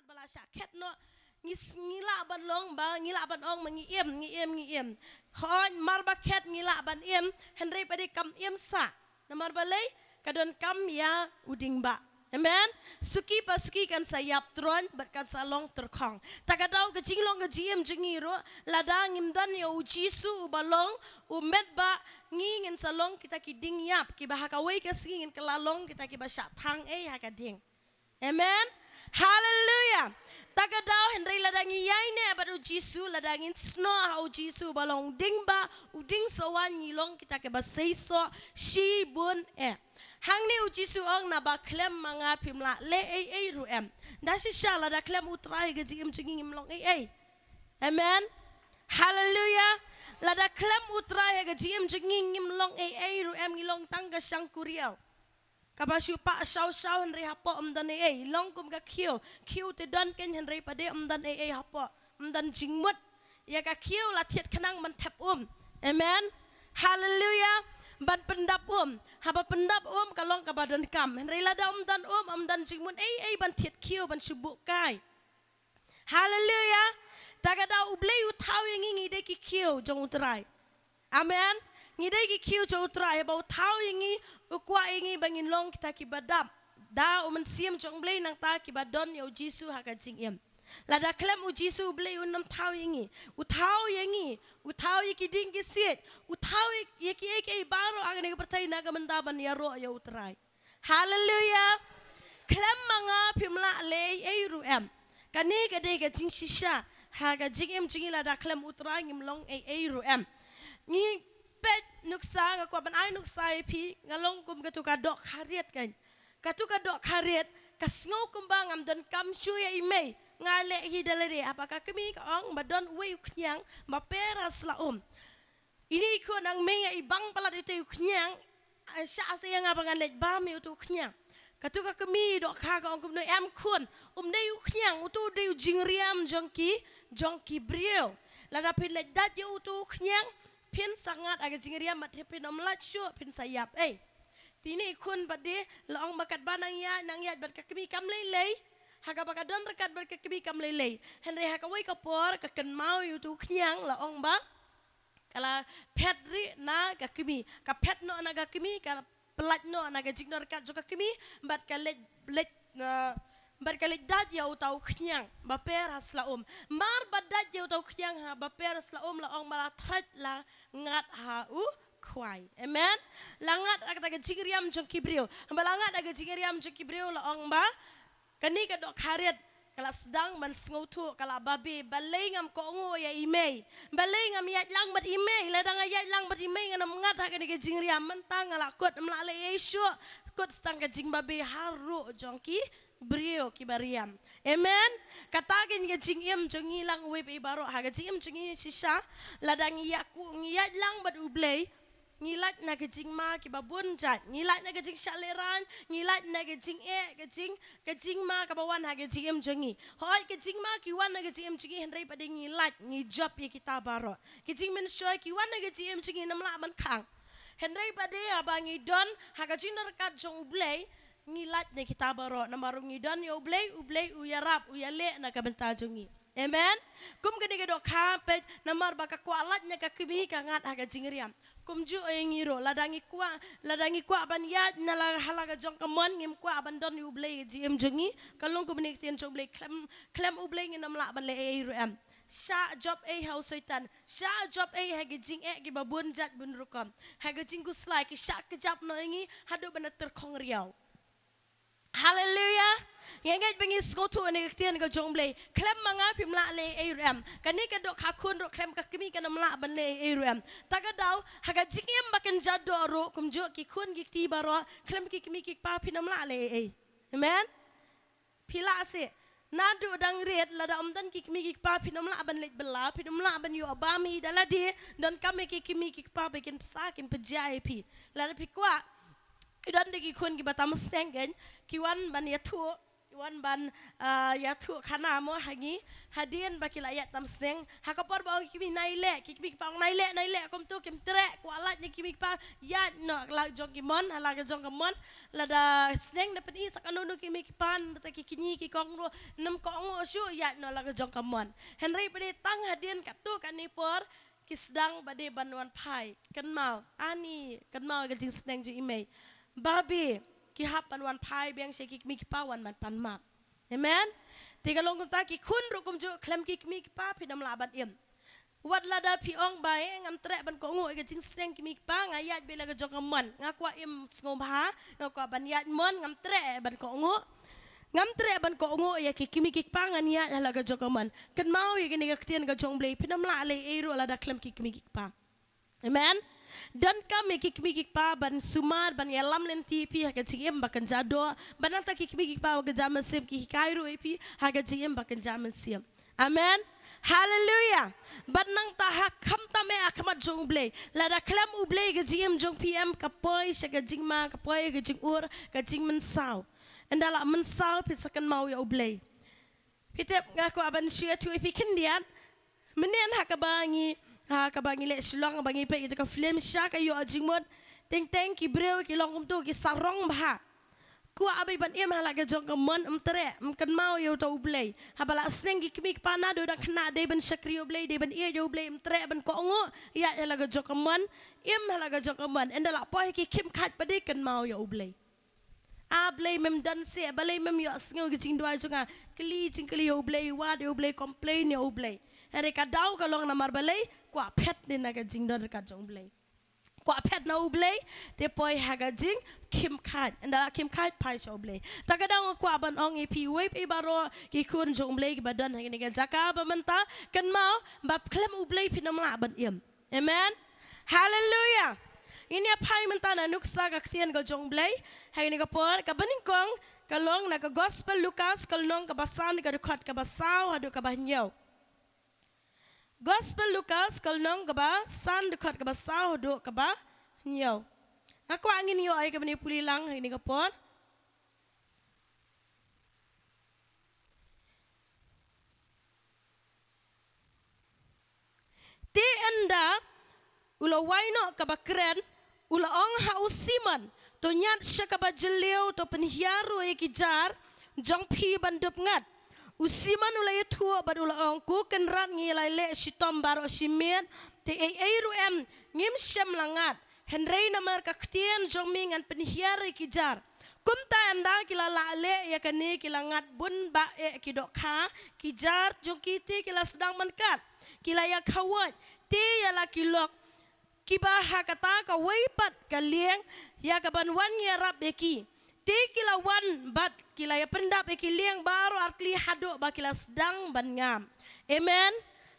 mat bala syaket no ngila ban long ba ngila ban ong ngiem hon marba ket ngila ban henry pade kam sa namar balai kadon kam ya uding ba. Amen. Suki kan sayap tron bat kan salong terkong. Tagadau ke jinglong ke jiem jengiro ladang imdan ya ujisu balong umet ba ngingin salong kita kiding yap ki bahakawai ke singin kelalong kita ki basyak tang hakading. Amen. Hallelujah. Tagadau hendrai ladang yai ne bat ujisu ladangin sno ha ujisu balong dingba uding sawan ngilong kita ke basaiso shi bun hang ni uji suong na ba klem mga pimla le ruem. Dasi siya la da klem utray gaji jingim long Amen. Hallelujah. La da klem utray gaji jingim long ruem ngilong tangga siyang kuriyaw. Kabasyu pa shaw henry hapo dan long kum ka kiyo te don ken henry pade dan hapo dan jingmut ya ka kiyo la tiat kanang man tap Amen. Hallelujah. Ban pendap haba pendap kalong kabadan kam henry lada dan jingmun ban tiat kiyo ban subuk kai. Hallelujah. Tagada ublei utau yang ngi de ki kiyo jong utrai. Amen. Ngi de ki kiyo jong utrai ba utau yang ngi ukwa ngi bangin long kita ki badap da siam jong blei nang ta ki badon yo jisu haka jingim. Lada klem ujisu blei unam tau yangi utau yaki ding kisit utau yaki baro agan yang pertai naga mendaban ya roh ya utrai. Hallelujah. Klem manga pimla le ruem kani kade ka jing shisha haga jingim jingi lada klem utrai ngimlong ruem ni pet nuksa ngakwa ban ai nuksa pi ngalong kum katuka dok khariat kan katuka dok khariat kasngo kumbang am dan kam shuya imei ngale hidalere apakah kami kaong badon we uknyang mapera slaum ini ko nang menga ibang pala dito uknyang sya asaya nga bangan let bami utu uknyang katuka kami dok ka kaong kumno am kun dei uknyang utu dei jingriam jongki brio lada pin let dat yo utu uknyang pin sangat aga jingriam mat pin omlat syu pin sayap tini kun bade laong bakat banang ya nang ya bat kami kam lei haga baka don rekat berkekbi kam lele henry haka wai kapor ka ken mau yutu knyang la ong ba kala petri na ka kimi ka pet no na ka kimi ka pelat no na ka jigno rekat joka kimi bat ka let bat ka let dat ya utau knyang ba per hasla mar badat ya utau knyang ha ba per hasla la ong mala thrat la ngat ha kwai. Amen. Langat aga jingriam jong kibrio balangat aga jingriam jong kibrio la ong ba kani ka dok khariat kala sedang man sngotu kala babi balengam ko ngo ya imei balengam ya lang mat imei ladang ya lang mat imei ngana mengat ha kani ka jingria mentang ngala kot mla le yesu kot stang ka jing babi haru jongki brio kibariam. Amen. Katagin ka jingim jongi lang web ibaro ha ka jingim jongi sisa ladang ya ku ngiyat lang mat ublei ngilat na kejing ma ki babun jat ngilat na kejing syaleran ngilat na kejing ma kabawan ha kejing jongi hoi kejing ma ki wan na kejing jongi henry pada ngilat ngi job ya kita baro kejing men shoy ki wan na kejing jongi namla man kang henry pada abangi don ha kejing rekat jong blei ngilat na kita baro namaru ngidon yo blei uyarap uyale na kabenta jongi. Amen. Kum kini kedok kapet namar baka kualatnya kakibi kangat aga jingriam. Kum ju ngiro ladangi kwa ban yat nala halaga jong kamon ngim kwa ban don ublei jim jongi kalong kum nik tien ublei klem ublei nginam la ban le ruam. Sya job hausoitan sya job hagi jing ki babun jat bun rukom hagi jing guslai ki sya kejap no ingi hadu ban terkong riau. Hallelujah. Yang pengi skotu ane ketian ka jongblei klem manga pimla le ram kani ka dok hakun ro klem ka kimi kana mla ban le ram tagadau haga jingem baken jadoro kumjo ki kun ki ti baro klem ki kimi ki pa pinamla le amen pila se nadu dang red lada omdan ki kimi ki pa pinamla ban le bela pinamla ban yo abami daladi don kame ki kimi ki pa beken sakin pejai pi lada pi kwa idan de ki kun ki batam stengen ki wan ban ya tu wan ban ya tu khana mo hangi hadien bakila ya tam sneng hakapor ba kimi naile kimi pang naile kom tu kim tre ko alat ni kimi pa ya no la jong kimon hala ga jong kamon la da sneng na peni sakano no kimi pan ta kini ki kong ro nam ko ngo syu ya no la ga jong kamon henry pedi tang hadien ka tu kanipor kisdang bade banwan pai kan mau ani kan mau ga jing sneng ju imei babi ki hapan wan pai beng se ki mi ki pawan man pan map amen tiga long kum ta ki khun ru kum ju klem ki mi ki pa pinam la ban im wat la da pi ong bai ngam tre ban ko ngo ga jing streng ki mi ki pa ngayat bela ga jong man ngakwa im ngom ha ngakwa ban yat mon ngam tre ban ko ngo ngam tre ban ko ngo ya ki mi ki pa ngan ya la ga jong man kan mau ya ni ga ktien ga jong blei pinam la le e ru la da klem ki mi ki pa amen dan kami kikmikik pa ban sumar ban yalam lenti pi haga jingem bakan jado bananta kikmikik pa haga jaman sim ki kairu epi haga jingem bakan jaman sim amen hallelujah ban nang ta hakam ta me akamat jong blei lada klam u blei ga jingem jong pm kapoi shaga jingma kapoi ga jingur ga jing mensau endala mensau pi sakan mau ya u blei pitep ngaku aban syia tu epi kendian menen hakabangi kabangi le sulong bangi pe itu ka flame sha ka yo ajingmot teng ki breu ki long kum tu ki sarong bha ku abai ban em hala ga jong kamon tre kan mau yo to blei habala sneng ki kimik pana do da khna de ban shakriyo blei de ban e yo blei tre ban ko ngo ya hala ga jong kamon em hala ga jong kamon endala poi ki kim khat padi kan mau yo blei a blei mem dan se balai mem yo sngo ki jing dua junga kli jing kli yo blei wa yo blei complain yo blei hari ka dau ka long namar balai kwa pet ni naga jing don ka jong blei kwa pet na u blei te poi haga jing kim khat andala kim khat pai cho blei ta ka dau kwa ban ong e pi web e baro ki kun jong blei ki badan ha ni ga jaka ba manta kan mau ba klem u blei pinam la ban im amen hallelujah ini pai manta na nuksa ka ktien ka jong blei ha ni ka por ka baning kong ka long na ka gospel Lucas ka long ka basan ka dukhat ka basaw hadu ka bahnyau Gospel Lucas kalnong kaba san dekat kaba sah do kaba nyau. Aku angin yo ay kaba ni pulilang ini kapon. Ti anda ula waino kaba keren ula ong ha usiman to nyat sya kaba jeliu to penhiaru ay kijar jong pi bandup ngat. Usiman ulai tua badula ongku kenrat ngilai le sitom baro simen te eiru em ngim syam langat henrei namar kaktien jongmingan penhiari kijar kumta anda kila la le ya kani kila ngat bun ba kidok kha kijar jongkiti kila sedang menkat kila ya kawat ti ya la kilok kibaha kata ka waipat kalieng ya kaban wan ya rap beki ti kila wan bat kila ya pendap kiliang baru artli hado ba kila sedang ban ngam amen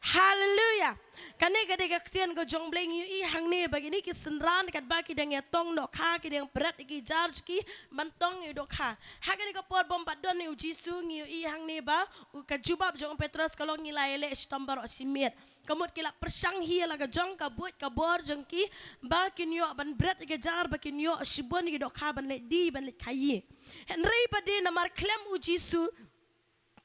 hallelujah kane gade gaktian go jong bleng yu i hang ne bagi ni ki senran kat ba ki dang ya tong no kha ki dang berat ki jar ki mantong yu do kha hagani ko por bom badon yu jisu yu i hang ne ba u ka jubab jong Petrus kalong ngilai le stambar osimit kamut kila persang hi laga jong ka buat ka bor jong ki ba kin yo ban berat ki jar ba kin yo sibon ki do kha ban le di ban le khayi henry pade namar klem u jisu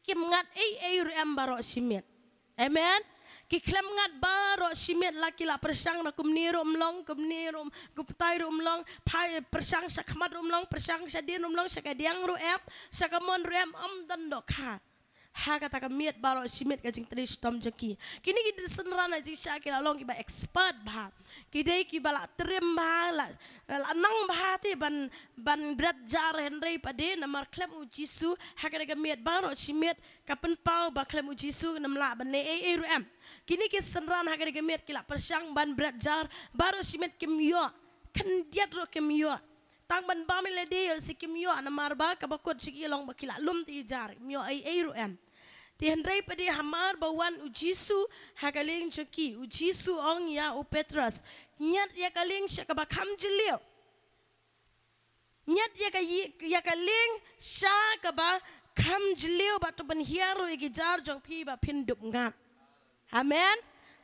kim ngat ei ru ambaro osimit amen ki klem ngat baro simit laki la persang na kumnirum long kumnirum kuptai rum long pai persang sakmat rum long persang sadin rum long sakadiang ru em sakamon ru em dan do kha ha kata kamiet baro simit ka jing tris tom jeki kini ki senrana ji syakila long ki ba expert ba kidai ki bala trim ba la nang ba ti ban berat jar henry pade namar klem u jisu ha kata kamiet baro simit kapen pau ba klem u jisu namla ban ne ru em kini ki senran ha kata kamiet kila persang ban berat jar baro simit kim yo kan diat ro kim yo tang ban ba mi le de si kim yo namar ba ka bakot siki long ba kila lum ti jar myo ai ru em ti hendrai padi hamar bawan ujisu hakaling joki ujisu ong ya u Petrus nyat ya kaling sya ka bakam jelio nyat ya kaling sya ka ba kam jelio ba to ban hiaru igi jar jong pi ba pindup ngat amen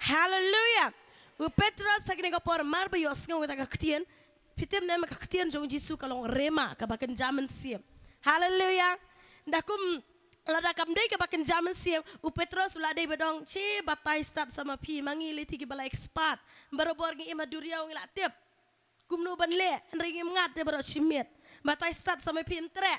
hallelujah u Petrus sakni ka por mar ba yos ngau ta ka ktien pitem na makaktian jong jisu kalong rema ka bakan jaman siam hallelujah dakum lada kam dei ke bakan jaman siam u Petrus ula dei bedong ce batai start sama pi mangi le tigi bala expat barobor ngi ima duriau ngi la tip kumnu ban le nri ngi ngat de baro simit batai start sama pi entre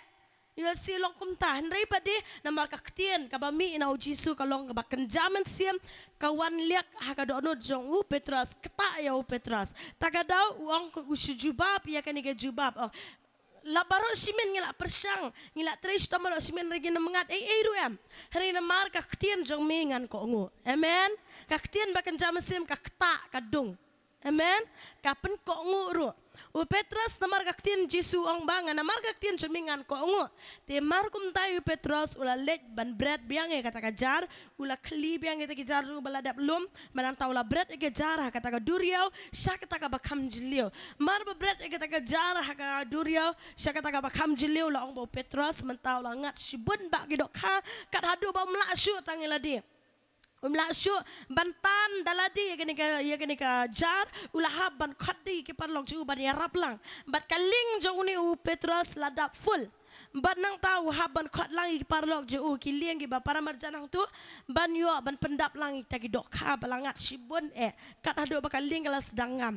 ila silong kumta nri padi na marka ktien ka bami na Jisu kalong ka bakan jaman siam kawan liak haka dono jong u Petrus keta ya u Petrus tagadau uang usujubab ya kanige jubab oh labaro simen ngila persang ngila tres tamaro simen regi na mangat ruam hari na mar ka ktien jong mingan ko ngu amen ka ktien bakan jamasim ka kta ka dung amen ka pen ko ngu ru u Petrus na mar ka ktien Jisu ong banga na mar ka ktien jong mingan ko ngu te mar kum tayo Petrus ula let ban bread biang e kata ka jar ula kli biang e ta jar ru baladap lum manang taula bread e jar ha kata ka duriau sya kata ka bakam jilio mar ba bread e kata ka jar ha ka duriau sya kata ka bakam jilio la ong bo Petrus mentau la ngat sibun ba gidok ka kat hadu ba mla syu tangila di umla syu bantan daladi ya gani ka jar ulah ban khadi ke parlok ju ban yarap lang bat kaling jo ni u Petrus ladap full ban nang tahu haban khot lang ke parlok ju ki lieng ki ba para marjanang tu ban yo ban pendap lang ta ki dok ka balangat sibun kat hadu ba kaling kala sedang ngam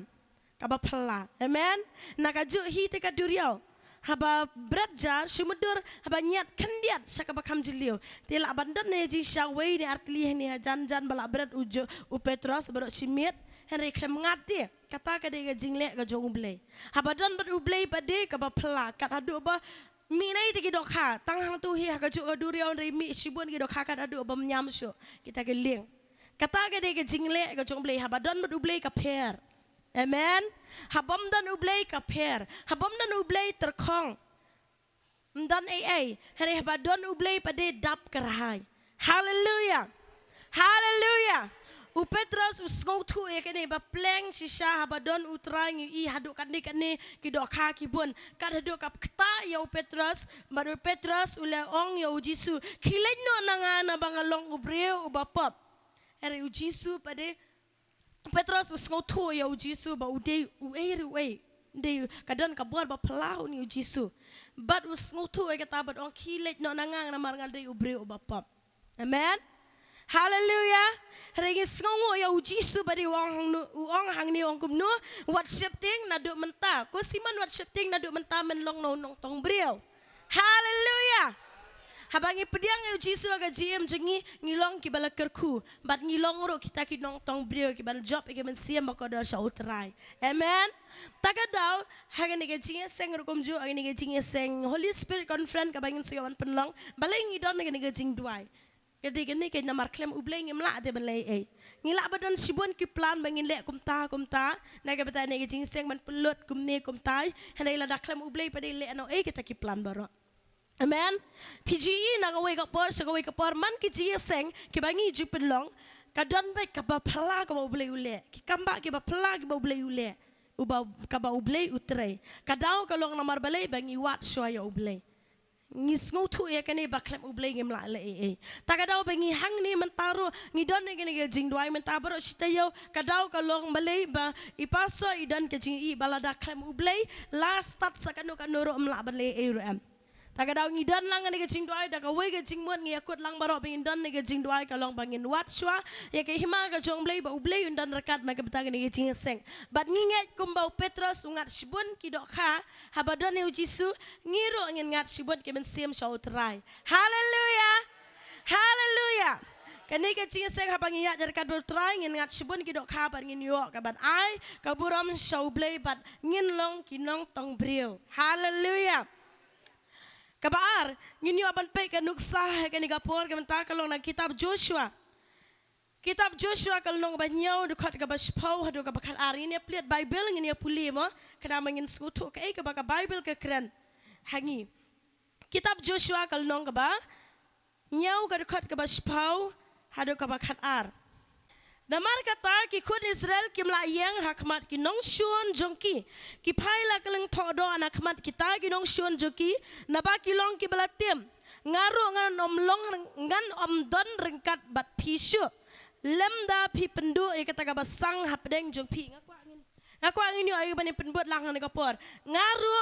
ka ba phla amen nak ju hi te ka duriau haba berat jar sumudur haba nyat kendiat saka bakam jilio tela abandan ne ji shawai ni artli ni jan bala berat ujo u Petrus baro simit henry klem ngati kata ka de jingle ga jong blai haba don ber ublai pade ka ba phla kat adu ba mi nai ti dok ha tang hang tu hi ha ga ju duriau re mi sibun ki dok ha kat adu ba nyam syo kita ke ling kata ka de jingle ga jong blai haba don ber ublai ka per amen habam dan ublay kaper habam dan ublay terkong dan hari habadon ublay pade dap kerahai haleluya haleluya u Petrus usngau tu ekene ba pleng sisa habadon utrang i haduk kane kidok ha kibun kad haduk kap kta ya u Petrus baru Petrus ule ong ya u Jisu kilenno nangana bangalong ubreu u bapap hari u Jisu pade Petrus usngau tu ya u Jisu ba udei uei de kadan ka buat ba pelau ni u Jisu bat usngau tu e kata bat ong kilet no nangang na marngal de ubre u bapap amen haleluya regi sngongo ya u Jisu ba di ong hang ni ong kumno worship ting na du menta ko siman worship ting na du menta men long no nong tong breu haleluya habangi pediang eu Jisu aga jiem jengi ngilong ki bala kerku bat ngilong ro kita ki nong tong brio ki bal job ki men siam ba ko da sa utrai amen tagadau hagani ke jinge seng ro komju agani ke jinge seng Holy Spirit conference ka bangin siawan penlong baleng idon ne ke jing duai kedi geni ke namar klem ubleng ngimla de balai ngila badan sibun ki plan bangin le kumta na ke beta ne ke jing seng man pelut kumne kumtai hanai la da klem ubleng pade le no kita ki plan baro amen PGE na gawai ka por man ki ji seng ki bangi ju penlong ka don bai ka ba phla ka ba ublei ule ki kamba ki ba phla ki ba ublei ule uba ka ba ublei utre ka daw ka long na mar balai bangi wat shoya ublei ngis ngutu ya kani ba klem ublei ngem la le ta ka daw bangi hang ni mentaro ngi don ni kani jing duai mentabaro sitayo ka daw ka long balai ba ipaso idan ke jing I balada klem ublei last start sa kanu kanuro mla balai ram tagadau ngidan lang ni ke jing duai da ka we ke jing mon ngi akut lang baro bingin dan ni ke jing duai ka long bangin wat shwa ya ke hima ka jong blei ba ublei undan rekat na ke betang ni ke jing seng bat nginget kumbau Petrus ungat sibun ki dok ha habadon ni Jisu ngiro ngin ngat sibun ke men sim shaw trai haleluya haleluya kani ke jing seng habangi ya jar ka do trai ngin ngat sibun ki dok ha bat ngin yo ka bat ai ka buram shaw blei bat ngin long ki nong tong brio haleluya kabar ngini aban pe ka nuksa ka ni kapor ka menta ka long na kitab Joshua kalong ba nyau du khat ka ba spau hadu ka bakal ari ni pliat Bible ngini puli mo kana mangin skutu ka ka ba ka Bible ka kren hangi kitab Joshua kalong ka ba nyau ka du khat ka ba spau hadu ka ba khat ar Namar kata ki khud Israel ki mlayang hakmat ki nong shun jongki ki phaila kaleng thodo anakmat kita ki nong shun jongki naba ki long ki balatim ngaru ngan om long ngan om don ringkat bat pishu lemda pi pendu e kata ka basang hapdeng jongpi ngaku angin yo ayu bani penbut lang ni kapor ngaru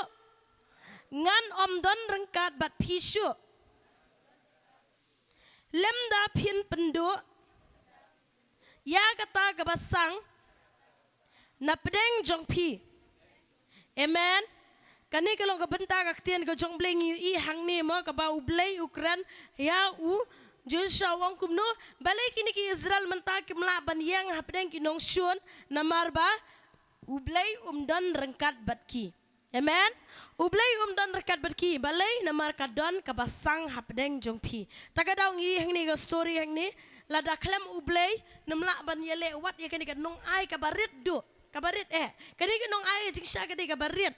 ngan om don ringkat bat pishu lemda phin pendu ya kata kabasang na pedeng jong pi. Amen. Kani kalong kabenta kaktian ka jong bleng yu i hang ni mo ka ba ublay ukran ya u Joshua wong kumno balay kini ki Israel menta ki mlaban yang hapdeng ki nong shun na marba ublay umdan rengkat batki. Amen. Ublay umdan rengkat batki balay na mar kadon ka basang hapdeng jong pi. Takadaw ngi hang ni ka story hang ni lada klem ublay na mlaban yele wat ya kani ka nong ay ka barit do. Kabarit kani ka nong ay jing sya kani kabarit.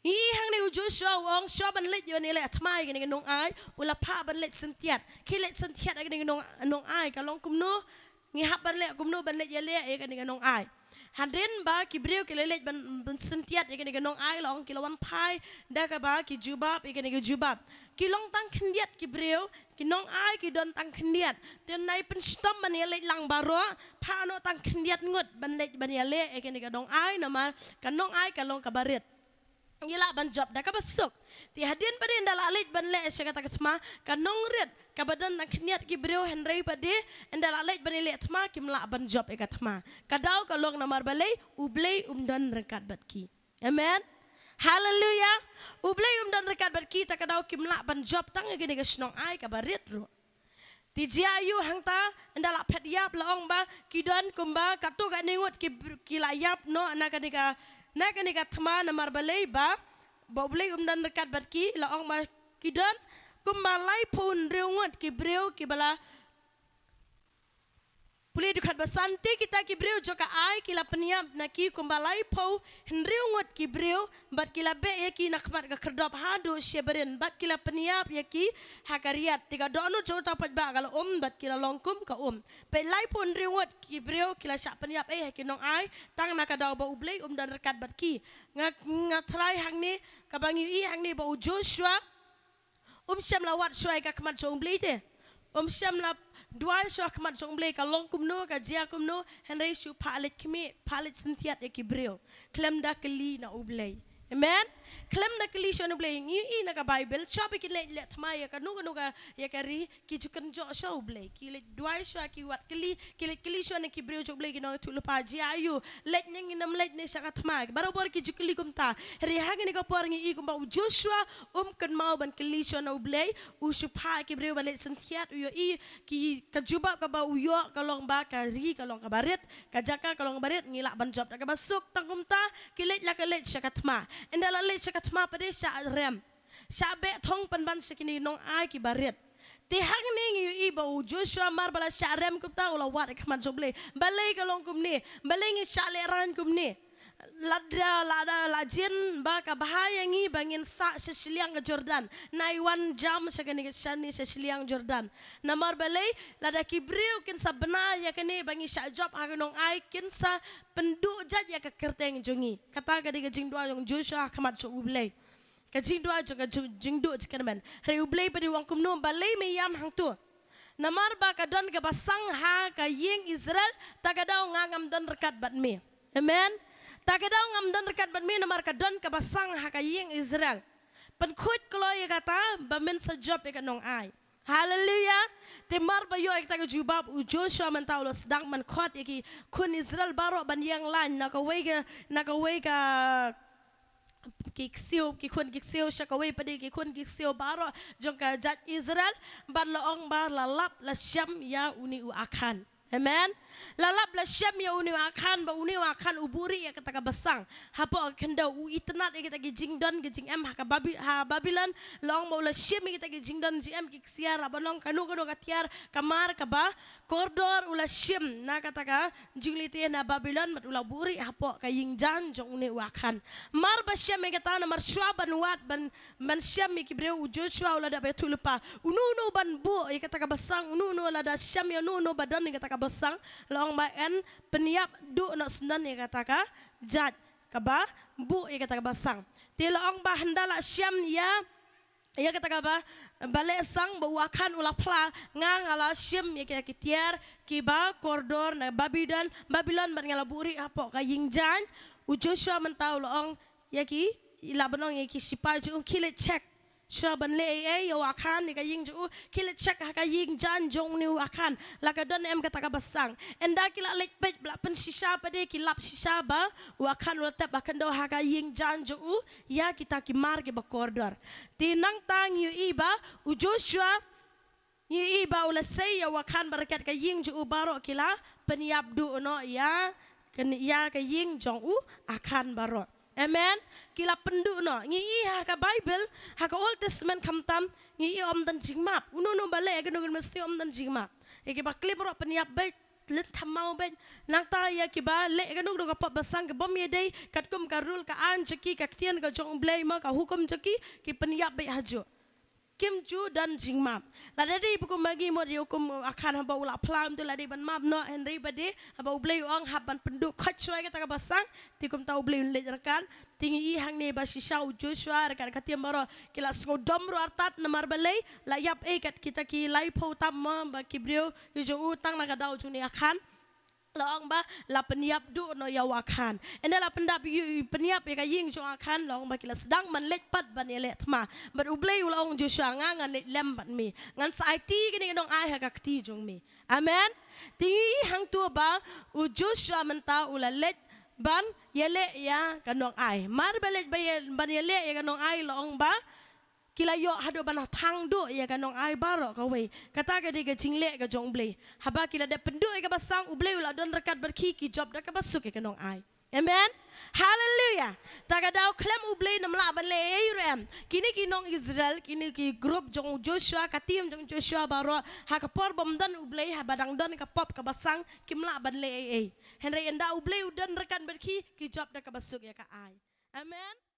Hang ni Joshua wong sya ban let yo ni le atmai kani nong ai ula pa ban let sentiat kilet sentiat kani nong ai ka long kumno ngi hap ban le kumno ban let yele kani nong ai handin ba ki breu ki let ban sentiat kani nong ai long kilawan pai da ka ba ki jubab kani jubab ki long tang khendiat ki breu ki nong ai ki don tang khendiat ten nai pen stom ban yele lang baro pa no tang khendiat ngut ban let ban yele kani nong ai na mar ka nong ai ka long kabarit ngila ban job da ka basuk ti hadin pa din dala alit ban le sya kata katma kanong red kabadan nak niat ki breu henry pa di endala alit ban le atma ki mla ban job e katma kadaw kalong namar balay ublay umdan rekat batki. Amen. Hallelujah. Ublay umdan rekat batki ta kadaw ki mla ban job tang gini ga snong ai ka barit ro ti jiayu hangta endala phet yap laong ba kidan kumba katu ka ningut ki la yap no anaka nika na kani katma na marbalay ba boblay umdan rekat batki laong ma kidan kumalay pun reungot ki breu ki bala puli dukat basanti kita ki breu joka ai kila peniam na ki kumbalay po reungot ki breu bat kila be ya ki nakmat ka kerdop hadu sheberin bat kila peniap ya ki hakariat tiga dono jota pat ba kalau bat kila longkum ka pe lay pun reungot ki breu kila syak peniap ki nong ai tang nakadaw ba ublay dan rekat batki ngatray hang ni kabangi i hang ni ba Joshua syam lawat syai ka kmat jong blay te syam la dua syah kmat jong blay ka long kumno ka jia kumno henry shu palit kimi palit sentiat ya ki breu klem da keli na ublay. Amen. Klem na keli shu na ublay i na ka Bible shabi ki le thma ya ka nuga ya ka ri ki jukan jo shu ublay ki le dua syah ki wat keli shu na ki breu jong blay ki no tulu pa jia ayu let nyang nam let ne sha ka thma barobor ki jukli kumta ri hang ni ka por ngi i kumba Joshua kan mau ban keli shu na ublay u shu pa ki breu balet sentiat u yo i ki ka jubab ka ba u yo ka long ba ka ri ka long ka barit ka jaka ka long barit ngilak ban job da ka basuk tangkumta ki let la ka let sha ka thma endala let sha ka thma pade sha rem sha be thong pan ban sekini nong ai ki barit ti hang ni yu i ba Joshua mar bala sha rem kumta ula wat ka man joble balai ka long kum ni balai ngi sha le ran kum ni lada lajin ba ka bahaya ngi bangin sa sesiliang ke Jordan naiwan jam sakani shani sesiliang Jordan namar balai lada kibriu kin sa bena ya kani bangi sya job hagnong ai kin sa pendu jat ya ka kerteng jongi kata ka diga jingdua jong Joshua kamat chu ublay ka jingdua jong ka jingdu chkanman re ublay padi wang kumno balai me yam hang tu namar ba ka don ka basang ha ka ying Israel tagadaw ngangam don rekat bat me. Amen. Tagadaw ngam don rekat ban min mar ka don ka basang hakaying Israel. Penkut kloy kata bamen sa job ka nong ai. Hallelujah. Timar ba yo ek taga jubab Joshua man taulo sedang man khot iki kun Israel baro ban yang lan nakaway ka kiksiu ki kun kiksiu syakaway padi ki kun kiksiu baro jong ka jat Israel ban loong bar lalap la syam ya uni u akan. Amen. Lalap la syam ya uni akan ba uni akan uburi ya kata basang. Hapo kenda u itnat ya kita jingdon ke jing em ha Babylon long mo la syam kita jingdon jim ki siar abanong kanu katiar kamar ka ba koridor ula syam na kata ka jingliti na Babylon mat ula buri hapo ka yingjan jong uni akan. Mar ba syam ya kata na mar swaban wat ban syam ki breu Joshua ula da betulpa. Unu ban bu ya kata basang unu la da syam ya unu badan ya kata basang long ba en peniap du no senan ya kata jat kaba bu ya kata basang ti long ba handala syam ya kata ba bale sang ba wakan ula pla ngang ala syam ya kata kitiar kiba koridor na Babylon ban ngala buri apo ka yingjan u Joshua mentau long ya ki ila banong ya ki sipai ju kilet check Shua ban le yo akan ni ka ying ju kila check ha ka ying jan jong ni akan la ka don em kata ka basang enda kila lek pej bla pen shisha pa de kilap shisha ba akan lo tap akan do ha ka ying jan ju ya kita ki mar ke ba koridor tinang tang yu iba u Joshua yu iba ula say ya akan barakat ka ying ju baro kila peniap du no ya kan ya ka ying jong akan baro. Amen. Kila pendu no ngi ha ka Bible ha ka Old Testament kamtam ngi om dan jingmap uno bale ga no mesti om dan jingmap e ke ba klip ro peniap ba len thamau ba nang ta ya ki ba le ga no ga pop basang ga bom ye dei kat kum ka rule ka an jaki ka tian ga jong blai ma ka hukum jaki ki peniap ba haju Kim Ju dan jingmap. Ladari buku magi mo di hukum akan haba ula plam tu ladari ban map no Henry bade haba ublay ong haban penduk kacoi kita ka basang tikum tau ublay unlet rekan tinggi hang ne ba shisha Joshua rekan katiam baro kila skodom ro artat namar balai la yap kat kita ki lai po tam ba kibrio jo utang naga dau juni akan long ba la peniap du no yawakan enda la pendap peniap ya ying jo akan long ba kila sedang man let pat ban ya let ma but ublay ulong Joshua ngan let lem ban mi ngan sai ti gini dong ai ha ka ti jong mi amen tingi hang tu ba u Joshua menta ula let ban yele ya kanong ai mar balet ban yele ya kanong ai long ba kila yo hado bana thang do ya kanong ai baro ka we kata ka de ga jingle ga jong blay haba kila de pendu ga basang ublay ula don rekat berki ki job da ka basuk ya kanong ai amen hallelujah taga daw klem ublay nam la ban le rem kini kinong Israel kini ki group jong Joshua ka team jong Joshua baro ha ka por bom dan ublay ha badang don ka pop ka basang kimla ban le Henry enda ublay udan rekan berki ki job da ka basuk ya ka ai amen.